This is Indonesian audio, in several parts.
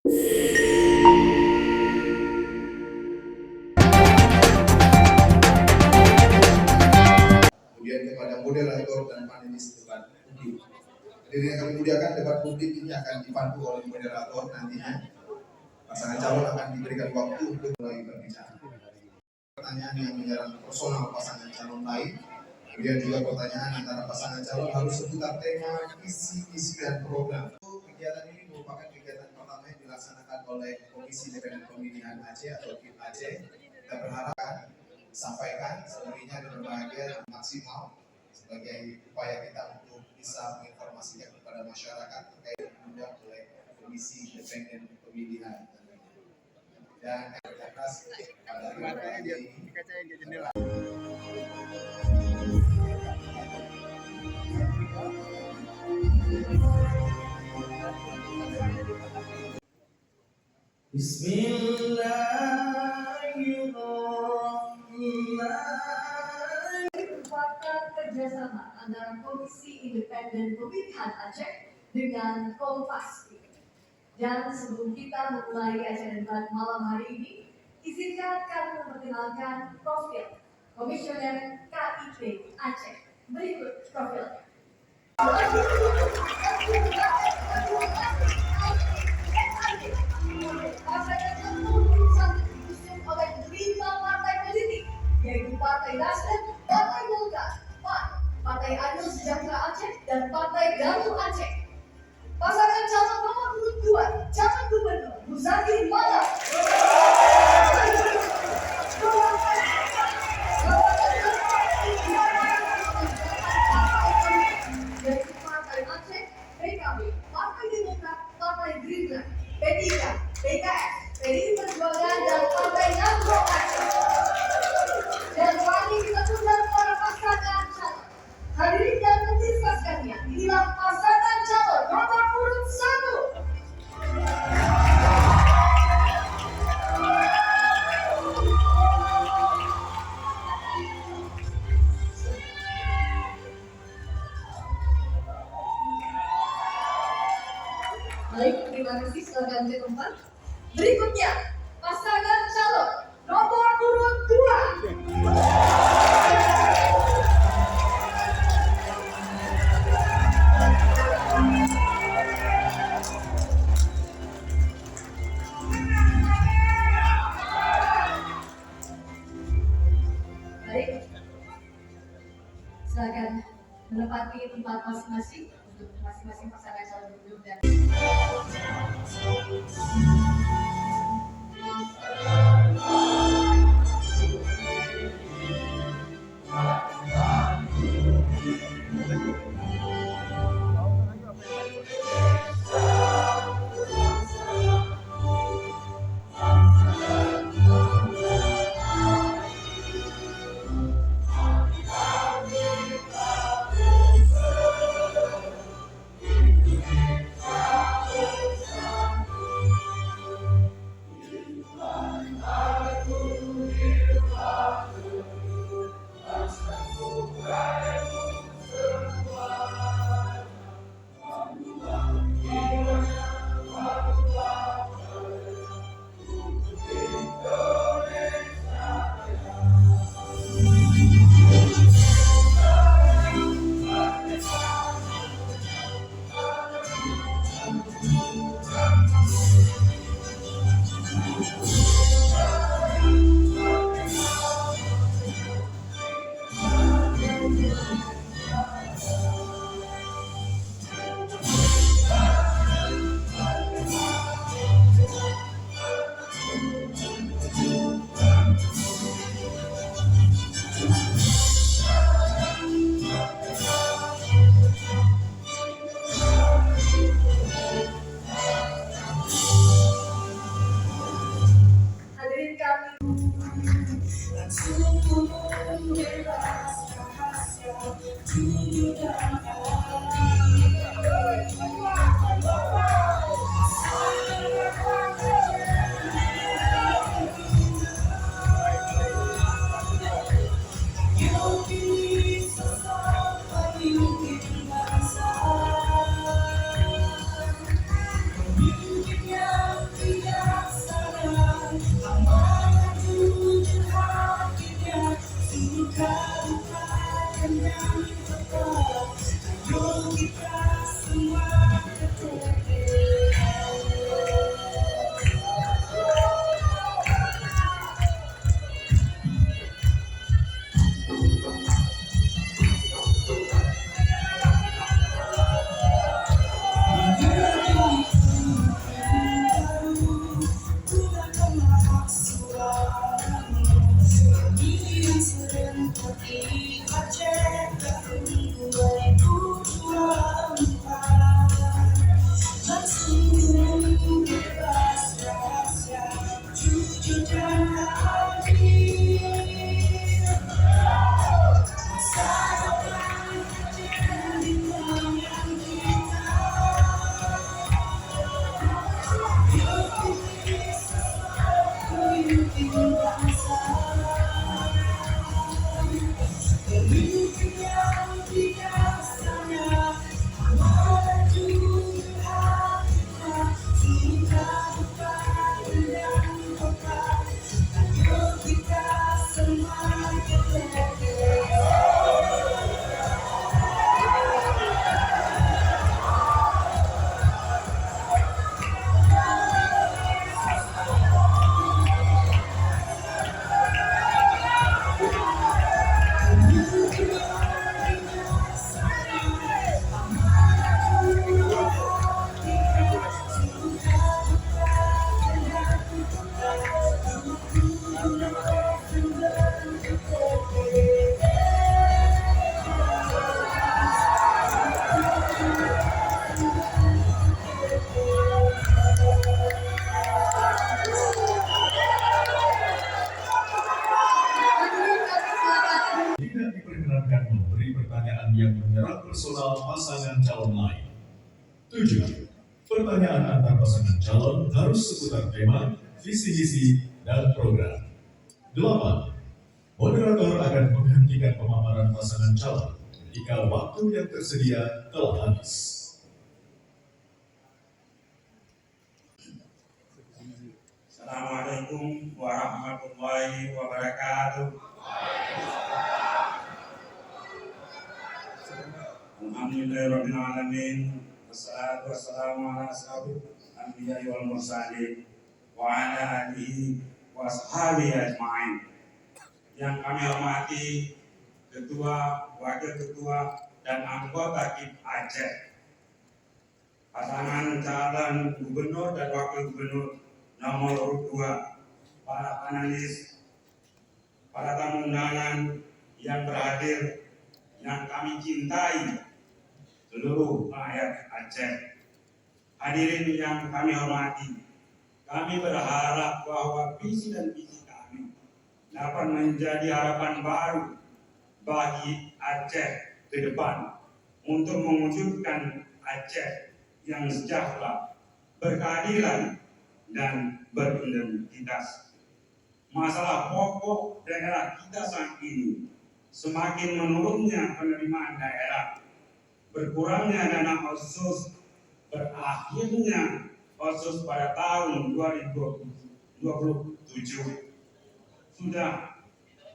Kemudian kepada moderator dan panelis debat publik. Jadi yang kami muliakan, debat publik ini akan dipandu oleh moderator nantinya. Pasangan calon akan diberikan waktu untuk mulai berbicara. Pertanyaan yang menyerang personal pasangan calon lain, kemudian juga pertanyaan antara pasangan calon harus seputar tema, visi dan program. Kegiatan ini merupakan kegiatan pertama yang dilaksanakan oleh Komisi Independen Pemilihan Aceh atau KIP Aceh. Kita berharap sampaikan selebihnya dengan bahagia maksimal sebagai upaya kita untuk bisa menginformasikan kepada masyarakat terkait dengan oleh Komisi Independen Pemilihan. Dan atas pada hari ini Bismillahirrahmanirrahim. Merupakan kerjasama antara Komisi Independen Pemilihan Aceh dengan Kompas. Dan sebelum kita memulai acara debat malam hari ini, izinkan kami memperkenalkan profil Komisioner KIP Aceh. Berikut profilnya. Oleh 5 partai politik, yaitu Partai Nasdem, Partai Golkar, PAN, Partai Adil Sejahtera Aceh, dan Partai Galuh Aceh. Pasangan calon nomor urut 2, calon gubernur Muzakir Malang. Yaitu Partai Aceh, PKB, Partai Demokrat, Partai Gerindra, P3, PKS, PDI Perjuangan, dan Partai Nagro Aceh. Dan mari kita undang para pasangan calon. Hadirin dan pemirsa sekalian, inilah pasangan calon nomor urut 1. Baik, terima kasih. Silakan ke tempat. Berikutnya, pasangan calon nomor urut 2. Silakan menempati tempat masing-masing untuk masing-masing pasangan calon gubernur dan calon lain. 7. Pertanyaan antar pasangan calon harus seputar tema, visi misi, dan program. 8. Moderator akan menghentikan pemaparan pasangan calon jika waktu yang tersedia telah habis. Assalamualaikum warahmatullahi wabarakatuh. Alhamdulillahirrahmanirrahim. Wassalatu wassalamu ala asyrafil anbiya'i wal mursalin wa ala alihi wa ashabihi ajma'in. Yang kami hormati Ketua, Wakil Ketua, dan anggota KIP Aceh, pasangan calon Gubernur dan Wakil Gubernur nomor urut 2, para panelis, para tamu undangan yang berhadir, yang kami cintai, seluruh rakyat Aceh. Hadirin yang kami hormati, kami berharap bahwa visi dan misi kami dapat menjadi harapan baru bagi Aceh ke depan untuk mewujudkan Aceh yang sejahtera, berkeadilan, dan beridentitas. Masalah pokok daerah kita saat ini, semakin menurunnya penerimaan daerah, berkurangnya dana otsus, berakhirnya otsus pada tahun 2027. Sudah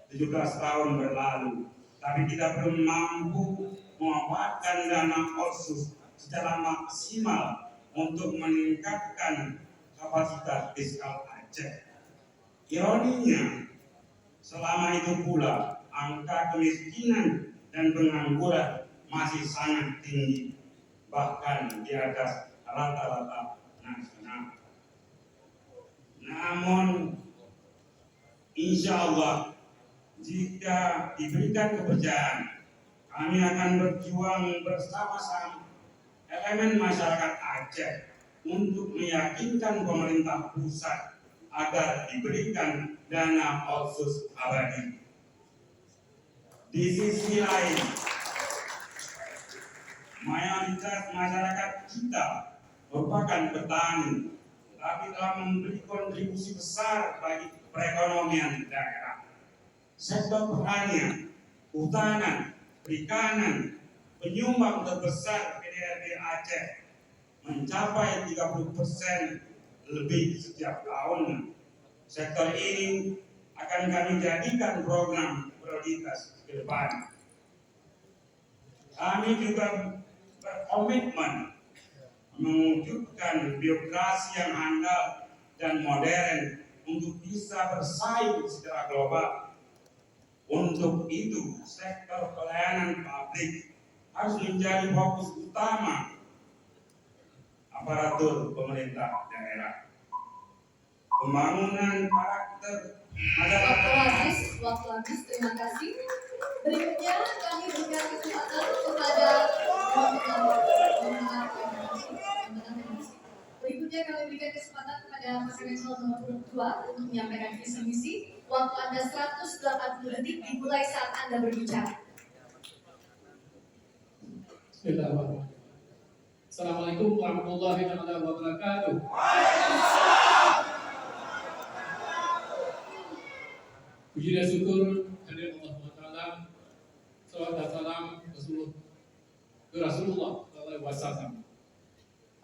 17 tahun berlalu, tapi kita belum mampu memanfaatkan dana otsus secara maksimal untuk meningkatkan kapasitas fiskal Aceh. Ironinya, selama itu pula angka kemiskinan dan pengangguran masih sangat tinggi, bahkan di atas rata-rata nasional. Namun, insya Allah, jika diberikan kepercayaan, kami akan berjuang bersama-sama elemen masyarakat Aceh untuk meyakinkan pemerintah pusat agar diberikan dana otsus abadi. Di sisi lain, mayoritas masyarakat kita merupakan petani, tapi telah memberi kontribusi besar bagi perekonomian daerah. Sektor pertanian, hutanan, perikanan penyumbang terbesar PDRB Aceh, mencapai 30% lebih setiap tahun. Sektor ini akan kami jadikan program prioritas ke depan. Kami juga berkomitmen mewujudkan birokrasi yang handal dan modern untuk bisa bersaing secara global. Untuk itu, sektor pelayanan publik harus menjadi fokus utama aparatur pemerintah daerah. Pembangunan karakter Waktu habis, terima kasih. Berikutnya kami berikan kesempatan kepada pasangan calon nomor 2 untuk menyampaikan visi misi. Waktu Anda 180 detik dimulai saat Anda berbicara. Bismillahirrahmanirrahim. Assalamualaikum warahmatullahi wabarakatuh. Puji dan syukur kehadirat Allah SWT. Salawat dan salam Rasulullah SAW.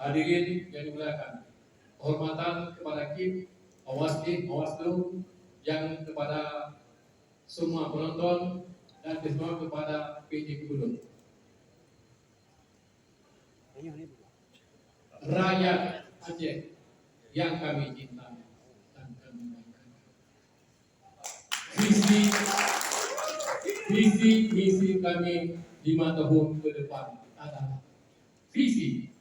Hadirin yang dimuliakan, kehormatan kepada KIP, Awaslu, yang kepada semua penonton, dan semua kepada PJ Gubernur. Rakyat Aceh yang kami cintai dan kami banggakan. Visi misi kami 5 tahun ke depan adalah visi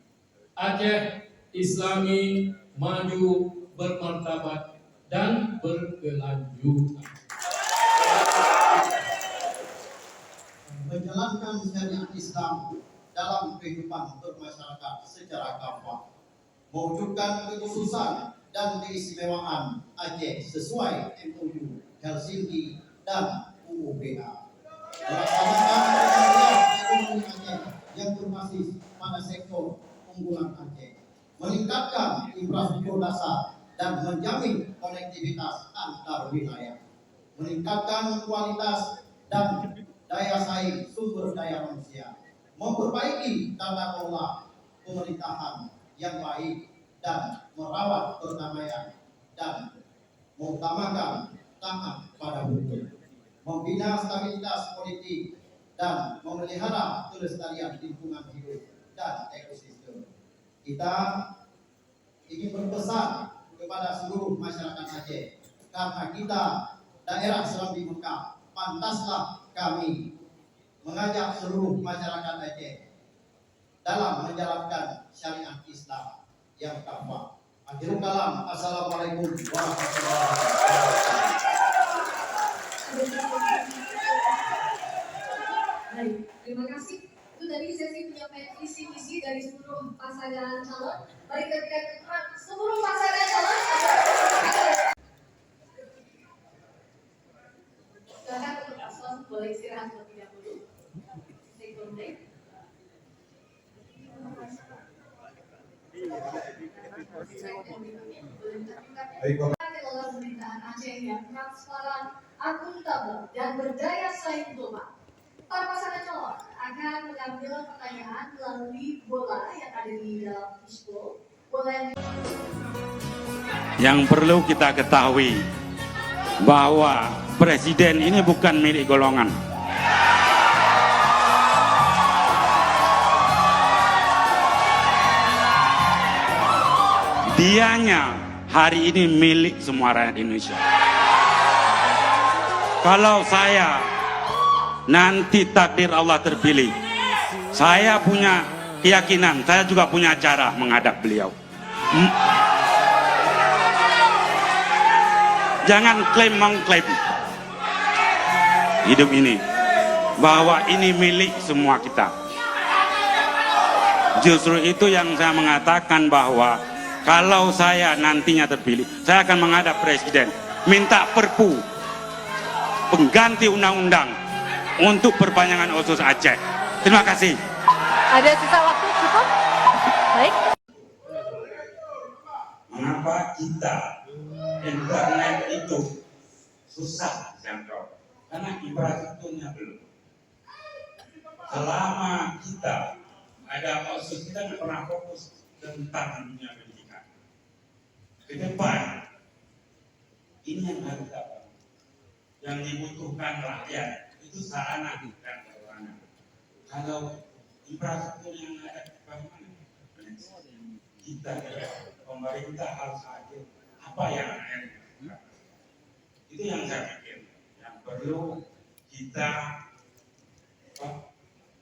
Aceh Islami maju, bermartabat, dan berkelanjutan. Menjalankan syariat Islam dalam kehidupan bermasyarakat secara kafah, mewujudkan kekhususan dan keistimewaan Aceh sesuai MOU Helsinki dan UUBA, melaksanakan ekonomi Aceh yang berbasis pada sektor unggulan Aceh, meningkatkan infrastruktur dasar dan menjamin konektivitas antar wilayah, meningkatkan kualitas dan daya saing sumber daya manusia, memperbaiki tata kelola pemerintahan yang baik dan merawat perdamaian dan mengutamakan taat pada hukum, membina stabilitas politik dan memelihara kelestarian lingkungan hidup dan ekosistem. Kita ingin berpesan kepada seluruh masyarakat Aceh, karena kita daerah Serambi Mekah, pantaslah kami mengajak seluruh masyarakat Aceh dalam menjalankan syariat Islam yang kafah. Akhirul kalam, assalamualaikum warahmatullahi wabarakatuh. Baik, terima kasih. Itu tadi sesi penyampaian visi misi dari seluruh pasangan calon. Mari kita berikan kepada seluruh pasangan calon. Silakan untuk paslon boleh istirahat terlebih dahulu. Second break. Baik, Bapak. Kelola pemerintahan Aceh yang transparan, akuntabel, dan berdaya saing global. Para pasangan calon akan mengambil pertanyaan melalui bola yang ada di dalam fishbowl. Bola yang Yang perlu kita ketahui bahwa presiden ini bukan milik golongan. Dianya hari ini milik semua rakyat Indonesia. Kalau saya nanti takdir Allah terpilih, saya punya keyakinan, saya juga punya cara menghadap beliau. Jangan klaim mengklaim hidup ini bahwa ini milik semua kita. Justru itu yang saya mengatakan bahwa kalau saya nantinya terpilih, saya akan menghadap presiden, minta perpu pengganti undang-undang untuk perpanjangan OSUS Aceh. Terima kasih. ada sisa waktu cukup? Baik. Mengapa kita internet itu susah jangkau? Karena infrastrukturnya belum. Selama kita ada OSUS, kita tidak pernah fokus tentang dunia pendidikan. Ke depan, ini yang harus kita, yang dibutuhkan rakyat itu sarana bukan prasarana. Kalau infrastruktur yang ada bagaimana? Kita pemerintah harus hadir. Apa yang ada? Itu yang saya pikir. Yang perlu kita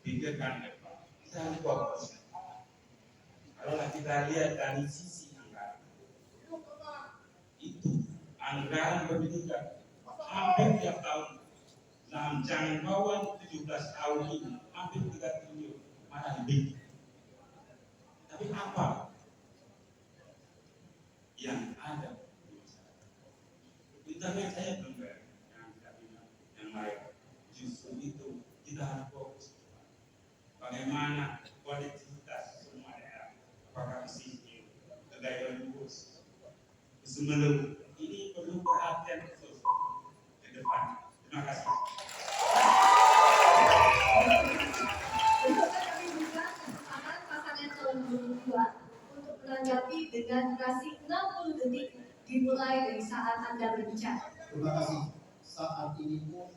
pikirkan depan. Kita harus fokus. Kalau kita lihat dari sisi anggaran, itu anggaran pendidikan hampir tiap tahun dalam jangkauan 17 tahun ini hampir 3 triliun, malah lebih. Tapi apa yang ada di masyarakat? Internet saya belum bayar, yang lain. Justru itu kita harus fokus. Bagaimana kualitas semua daerah, apakah pesisir, Tegayaan Lurus, Semeru, ini perlu perhatian khusus ke depan. Terima kasih. Pasangan calon nomor 2 untuk menanggapi dengan durasi 60 detik dimulai dari saat Anda berbicara. Terima kasih. Saat ini pun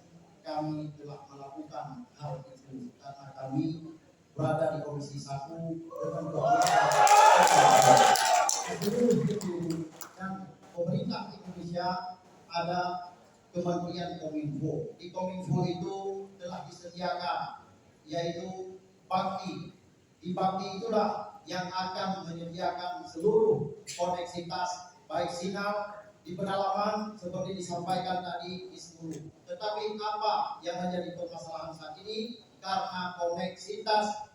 kami telah melakukan hal itu karena kami berada di Komisi 1 dengan dan pemerintah Indonesia ada Kementerian Kominfo. Di Kominfo itu telah disediakan yaitu Bakti. Di Bakti itulah yang akan menyediakan seluruh koneksitas baik sinyal di pedalaman seperti disampaikan tadi di seluruh. Tetapi apa yang menjadi permasalahan saat ini? Karena koneksitas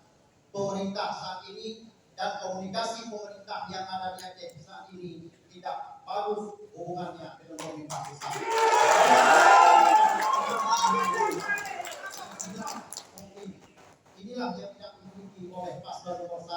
pemerintah saat ini dan komunikasi pemerintah yang ada di Aceh saat ini tidak bagus hubungannya dengan pemerintah pusat. Inilah yang tidak dimiliki oleh paslon nomor 1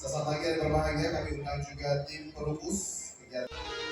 Sesama lagi yang berbahagia, kami undang juga tim perumus kegiatan.